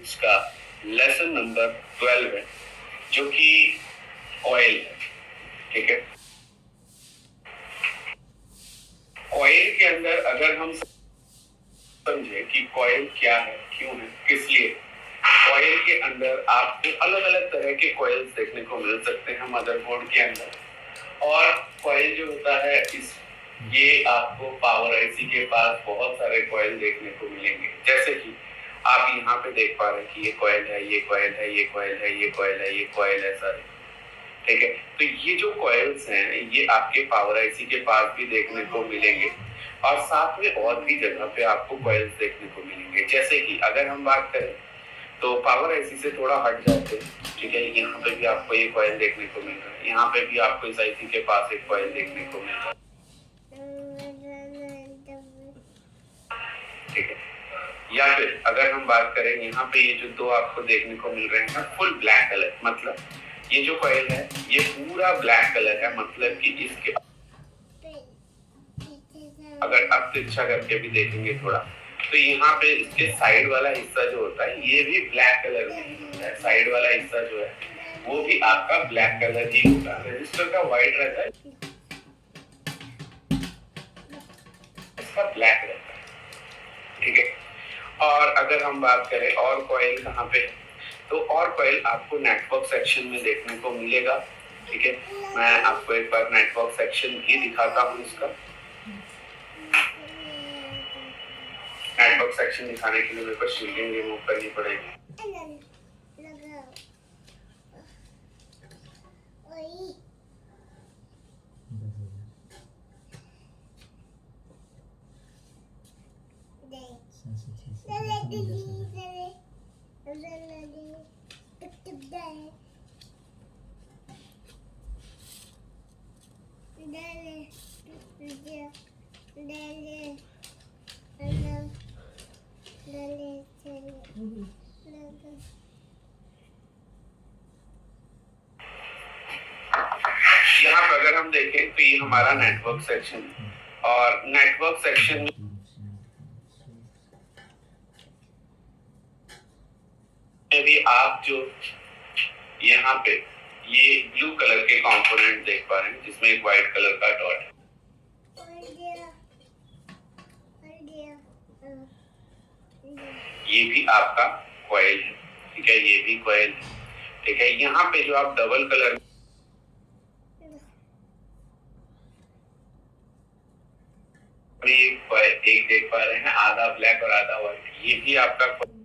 Electronics का lesson number 12 है, जो कि कॉइल है। ठीक है, कॉइल के अंदर अगर हम समझे कि कॉइल क्या है, क्यों है, किस लिए, कॉइल के अंदर आपको अलग अलग तरह के कॉइल्स देखने को मिल सकते हैं मदरबोर्ड के अंदर। और कॉइल जो होता है ये आपको पावर आईसी के पास बहुत सारे कॉइल देखने को मिलेंगे। जैसे कि आप यहाँ पे देख पा रहे हैं कि ये कॉइल है, ये कॉइल है, ये कॉइल है, ये कॉइल है, ये कॉइल है सर। ठीक है, तो ये जो कॉइल्स हैं ये आपके पावर आईसी के पास भी देखने को मिलेंगे और साथ में और भी जगह पे आपको कॉइल्स देखने को मिलेंगे। जैसे कि अगर हम बात करें तो पावर आईसी से थोड़ा हट जाते हैं। ठीक है, यहाँ पे भी आपको ये कॉइल देखने को मिल रहा है, यहाँ पे भी आपको इस आईसी के पास एक कॉइल देखने को मिल रहा है। ठीक है, या फिर अगर हम बात करें यहाँ पे ये जो दो आपको देखने को मिल रहे हैं फुल ब्लैक कलर, मतलब ये जो कॉइल है ये पूरा ब्लैक कलर है, मतलब कि इसके अगर आप तिरछा करके भी देखेंगे थोड़ा तो यहाँ पे इसके साइड वाला हिस्सा जो होता है ये भी ब्लैक कलर में होता है। साइड वाला हिस्सा जो है वो भी आपका ब्लैक कलर ही होता है। रजिस्टर का व्हाइट रहता है, इसका ब्लैक रहता है। ठीक है, और अगर हम बात करें और कॉइल कहाँ पे, तो और कॉइल आपको नेटवर्क सेक्शन में देखने को मिलेगा। ठीक है, मैं आपको एक बार नेटवर्क सेक्शन भी दिखाता हूँ इसका। नेटवर्क सेक्शन दिखाने के लिए मेरे को शील्डिंग रिमूव करनी पड़ेगी। यहाँ पर अगर हम देखें तो ये हमारा नेटवर्क सेक्शन, और नेटवर्क सेक्शन में भी आप जो यहाँ पे ये ब्लू कलर के कंपोनेंट देख पा रहे हैं जिसमें एक व्हाइट कलर का डॉट है, ये भी आपका कॉइल है। ठीक है, ये भी कॉइल है। ठीक है, यहाँ पे जो आप डबल कलर एक देख पा रहे हैं, आधा ब्लैक और आधा व्हाइट, ये भी आपका कॉइल।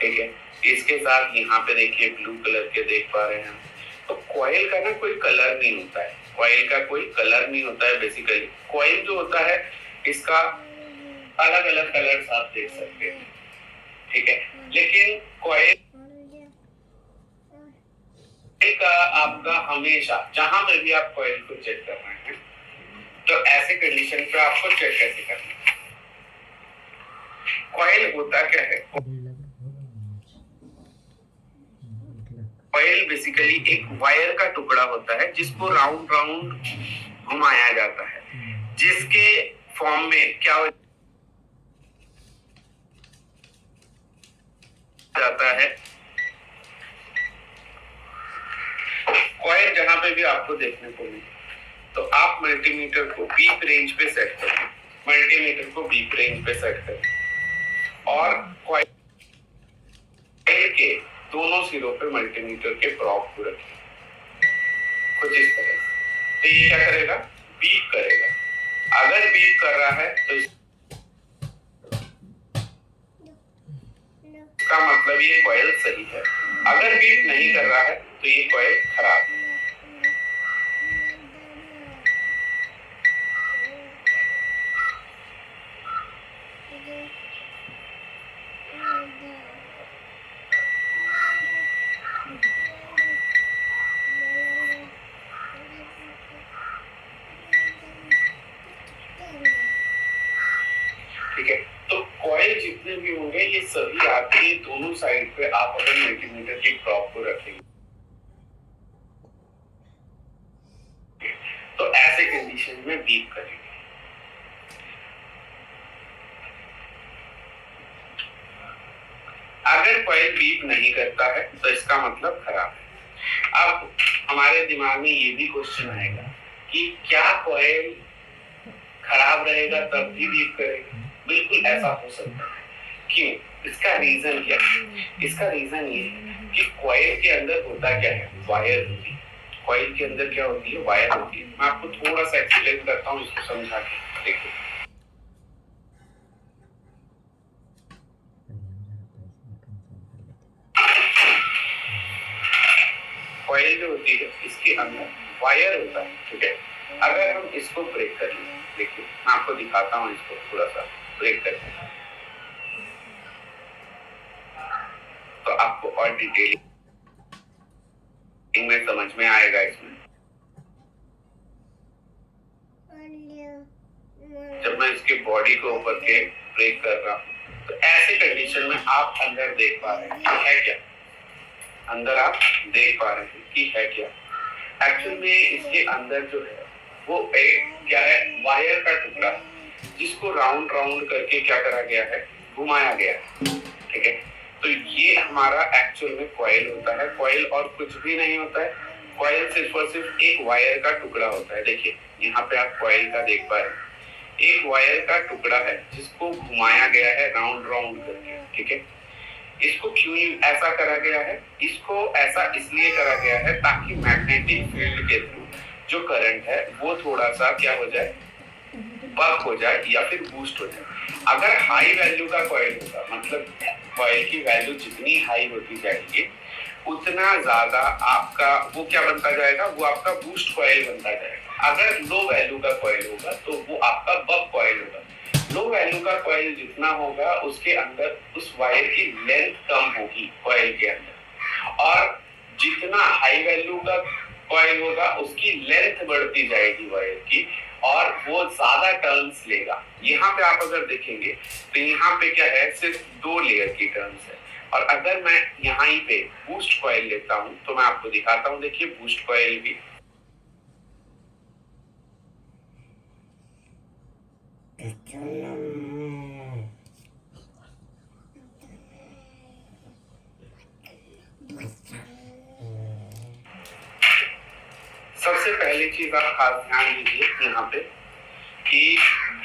ठीक है, इसके साथ यहाँ पे देखिए ब्लू कलर के देख पा रहे हैं। तो कॉइल का ना कोई कलर नहीं होता है, कॉइल का कोई कलर नहीं होता है। बेसिकली कॉइल जो होता है इसका अलग अलग कलर्स आप देख सकते हैं। ठीक है, लेकिन कॉइल का आपका हमेशा जहां पे भी आप कॉइल को चेक कर रहे हैं तो ऐसे कंडीशन पे आपको चेक कैसे करना है। कॉइल होता क्या है, कॉइल बेसिकली एक वायर का टुकड़ा होता है जिसको राउंड राउंड घुमाया जाता है, जिसके फॉर्म में क्या हो जाता है। कॉइल जहां पे भी आपको देखने को मिले तो आप मल्टीमीटर को बीप रेंज पे सेट करें, मल्टीमीटर को बीप रेंज पे सेट करें और कॉइल के दोनों सिरों पे मल्टीमीटर के प्रोब को रखें कुछ इस तरह से। तो ये क्या करेगा, बीप करेगा। अगर बीप कर रहा है तो इसका मतलब ये कॉइल सही है, अगर बीप नहीं कर रहा है तो ये कॉइल खराब है। ठीक है, तो कॉइल जितने भी होंगे ये सभी आपके दोनों साइड पे आप अगर मल्टीमीटर की प्रोब को रखेंगे तो ऐसे कंडीशन कंडीशन में बीप करेगी। अगर कॉइल बीप नहीं करता है तो इसका मतलब खराब है। अब हमारे दिमाग में ये भी क्वेश्चन आएगा कि क्या कॉइल खराब रहेगा तब भी बीप करेगा? बिल्कुल ऐसा हो सकता है। क्यों? इसका रीजन क्या है? इसका रीजन ये है कि कॉइल के अंदर होता क्या है? वायर होती है। कॉइल के अंदर क्या होती है? वायर होती है। मैं आपको थोड़ा सा एक्सप्लेन करता हूँ, इसको समझा के देखिए। कॉइल जो होती है इसके अंदर वायर होता है, ठीक है। अगर हम इसको ब्रेक कर लें, देखिए मैं आपको दिखाता हूँ, इसको थोड़ा सा ब्रेक करके तो आपको और डिटेलिंग में समझ में आएगा। इसमें जब मैं इसके बॉडी को ऊपर के ब्रेक कर रहा हूँ तो ऐसे कंडीशन में आप अंदर देख पा रहे हैं कि है क्या? अंदर आप देख पा रहे हैं कि है क्या? एक्चुअल में इसके अंदर जो है वो एक क्या है? वायर का टुकड़ा, जिसको राउंड राउंड करके क्या करा गया है? घुमाया गया है, ठीक है। तो ये हमारा एक्चुअल में कॉइल होता है। कॉइल और कुछ भी नहीं होता है। कॉइल सिर्फ और सिर्फ एक वायर का टुकड़ा होता है। देखिए यहाँ पे आप कॉइल का देख पा रहे हैं, एक वायर का टुकड़ा है जिसको घुमाया गया है राउंड राउंड करके, ठीक है। इसको क्यों ऐसा करा गया है? इसको ऐसा इसलिए करा गया है ताकि मैग्नेटिक फील्ड के थ्रू जो करंट है वो थोड़ा सा क्या हो जाए? बक हो जाए या फिर बूस्ट हो जाए। अगर हाई वैल्यू का कॉइल होगा, मतलब कॉइल की वैल्यू जितनी हाई होती जाएगी उतना ज्यादा आपका वो क्या बनता जाएगा? वो आपका बूस्ट कॉइल बनता जाएगा। अगर लो वैल्यू का कॉइल होगा तो वो आपका बक कॉइल होगा। लो वैल्यू का कॉइल जितना होगा उसके अंदर उस वायर की लेंथ कम होगी कॉइल के अंदर, और जितना हाई वैल्यू का कॉइल होगा उसकी लेंथ बढ़ती जाएगी वायर की, और वो ज्यादा टर्न्स लेगा। यहाँ पे आप अगर देखेंगे तो यहाँ पे क्या है? सिर्फ 2 लेयर की टर्न्स है। और अगर मैं यहाँ ही पे बूस्ट कॉइल लेता हूँ तो मैं आपको दिखाता हूँ। देखिए बूस्ट कॉइल भी सबसे पहली चीज आप खास ध्यान दीजिए यहाँ पे कि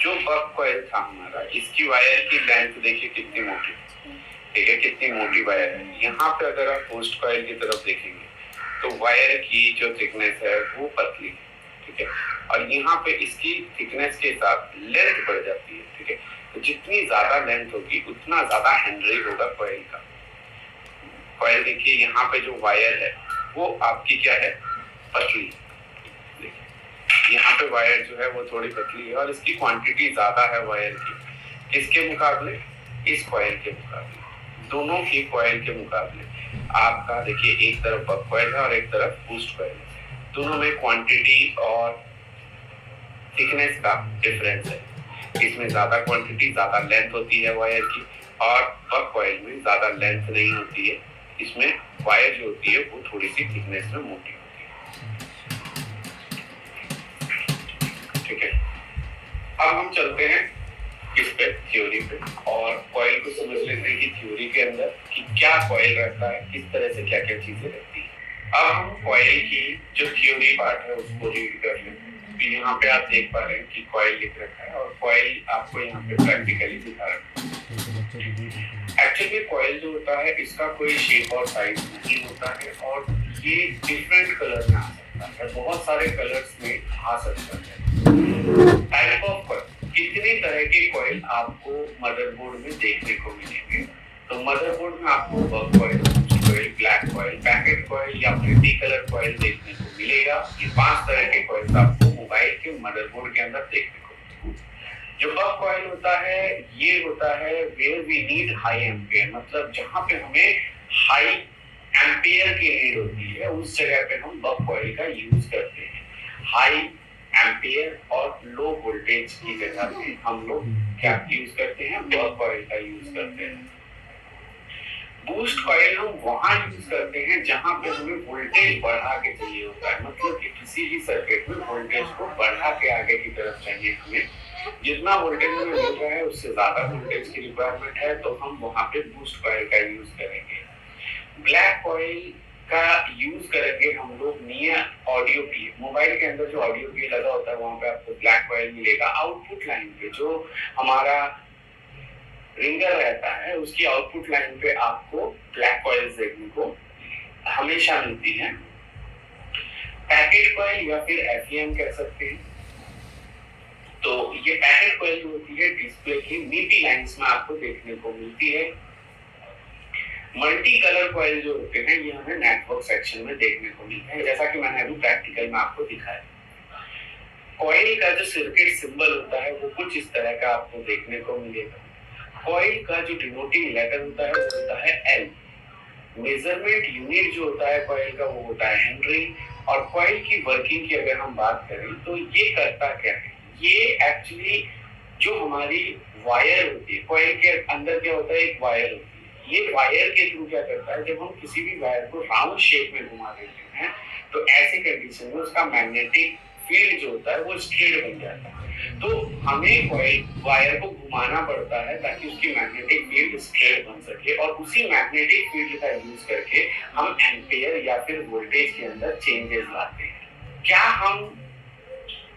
जो बक कॉइल था हमारा, इसकी वायर की लेंथ देखिए कितनी मोटी, ठीक है, कितनी मोटी वायर है। यहाँ पे अगर आप बूस्ट कॉइल की तरफ देखेंगे तो वायर की जो थिकनेस है वो पतली है, ठीक है, और यहाँ पे इसकी थिकनेस के साथ लेंथ बढ़ जाती है, ठीक है। तो जितनी ज्यादा लेंथ होगी उतना ज्यादा हेनरी होगा कॉइल का। कॉइल देखिए यहाँ पे जो वायर है वो आपकी क्या है? पतली। यहाँ पे वायर जो है वो थोड़ी पतली है और इसकी क्वांटिटी ज्यादा है वायर की। किसके मुकाबले? इस कॉइल के मुकाबले। दोनों की कॉइल के मुकाबले आपका देखिए एक तरफ बक कॉइल है और एक तरफ बूस्ट कॉइल है। दोनों में क्वांटिटी और थिकनेस का डिफरेंस है। इसमें ज्यादा क्वांटिटी ज्यादा लेंथ होती है वायर की, और बक कॉइल में ज्यादा लेंथ नहीं होती है। इसमें वायर जो होती है वो थोड़ी सी थिकनेस में मोटी होती है, ठीक है। अब हम चलते हैं इस पे थ्योरी पे और कॉइल को समझ लेते हैं कि थ्योरी के अंदर कि क्या कॉइल रहता है, किस तरह से क्या क्या चीजें रहती है। अब हम कॉइल की जो थ्योरी पार्ट है उसको रीड कर लेते हैं। तो यहाँ पे आप देख पा रहे हैं कि कॉइल लिख रखा है और कॉइल आपको यहाँ पे प्रैक्टिकली दिखा रखा है। एक्चुअली कॉइल जो होता है इसका कोई शेप और साइज नहीं होता है और ये डिफरेंट कलर में आ सकता है, बहुत सारे कलर्स में आ सकता है। टाइप ऑफ कॉइल, कितनी तरह के कॉइल आपको मदरबोर्ड में देखने को मिलेंगे? तो मदरबोर्ड में आपको buck coil, black coil, packet coil या मल्टी कलर कॉइल देखने को मिलेगा। ये 5 तरह के कॉइल्स आपको मोबाइल के मदरबोर्ड के अंदर देखने को मिलेंगे। जो बक कॉइल होता है ये होता है where we need high ampere, मतलब जहां पे हमें हाई एम्पियर की नीड होती है उस जगह पे हम बक कॉइल का यूज करते हैं। हाई एम्पियर और लो वोल्टेज की जगह पे हम लोग क्या यूज करते हैं? बक कॉइल का यूज करते हैं। बूस्ट कॉइल हम वहां यूज करते हैं जहां पे हमें वोल्टेज बढ़ा के चाहिए होता है, मतलब कि किसी भी सर्किट में वोल्टेज को बढ़ा के आगे की तरफ चाहिए हमें, जितना वोल्टेज हमें मिल रहा है उससे ज्यादा वोल्टेज की रिक्वायरमेंट है तो हम वहां पे बूस्ट कॉइल का यूज करेंगे। ब्लैक कॉइल का यूज करेंगे हम लोग नियर ऑडियो पी, मोबाइल के अंदर जो ऑडियो पी लगा होता है वहां पे आपको ब्लैक कॉइल मिलेगा। आउटपुट लाइन पे जो हमारा रिंगर रहता है उसकी आउटपुट लाइन पे आपको ब्लैक कॉइल्स देखने को हमेशा मिलती है। पैकेट कॉइल या फिर एफईएम कह सकते हैं। तो ये पैकेट कॉइल होती है डिस्प्ले की नीटी लाइंस में आपको देखने को मिलती है। मल्टी कलर कॉइल जो होते हैं ये हमें नेटवर्क सेक्शन में देखने को मिलते हैं, जैसा कि मैंने अभी प्रैक्टिकल में आपको दिखाया। कॉइल का जो सर्किट सिंबल होता है वो कुछ इस तरह का आपको देखने को मिलेगा। कॉइल का जो डिनोटिंग लेटर होता है वो होता है एल। मेजरमेंट यूनिट जो होता है कॉइल का वो होता है हेनरी। और कॉइल की वर्किंग की अगर हम बात करें तो ये करता क्या है, ये एक्चुअली जो हमारी वायर होती है, कॉइल के अंदर क्या होता है एक वायर होती है, ये वायर के थ्रू क्या करता है, जब हम किसी भी वायर को राउंड शेप में घुमा देते हैं तो ऐसी कंडीशन में उसका मैग्नेटिक फील्ड जो होता है वो स्ट्रेट बन जाता है। तो हमें कॉइल वायर को घुमाना पड़ता है ताकि उसकी मैग्नेटिक फील्ड स्ट्रेट बन सके और उसी मैग्नेटिक फील्ड का यूज करके हम एम्पेयर या फिर वोल्टेज के अंदर चेंजेस लाते हैं। क्या हम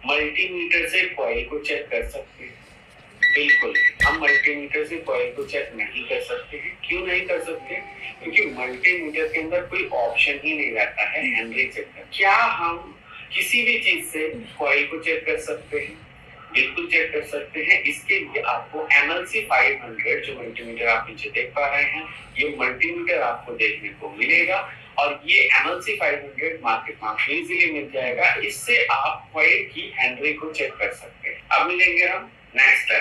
मल्टीमीटर से कॉइल को चेक कर सकते हैं? बिल्कुल, हम मल्टीमीटर से कॉइल को चेक नहीं कर सकते हैं। क्यों नहीं कर सकते? क्योंकि मल्टीमीटर के अंदर कोई ऑप्शन ही नहीं रहता है हेनरी चेक कर। क्या हम किसी भी चीज से कॉइल को चेक कर सकते हैं? बिल्कुल चेक कर सकते हैं। इसके लिए आपको MLC 500 जो मल्टीमीटर आप नीचे देख पा रहे हैं, ये मल्टीमीटर आपको देखने को मिलेगा और ये MLC 500 मार्केट में इजीली मिल जाएगा। इससे आप कॉइल की हेनरी को चेक कर सकते हैं। अब मिलेंगे हम नेक्स्ट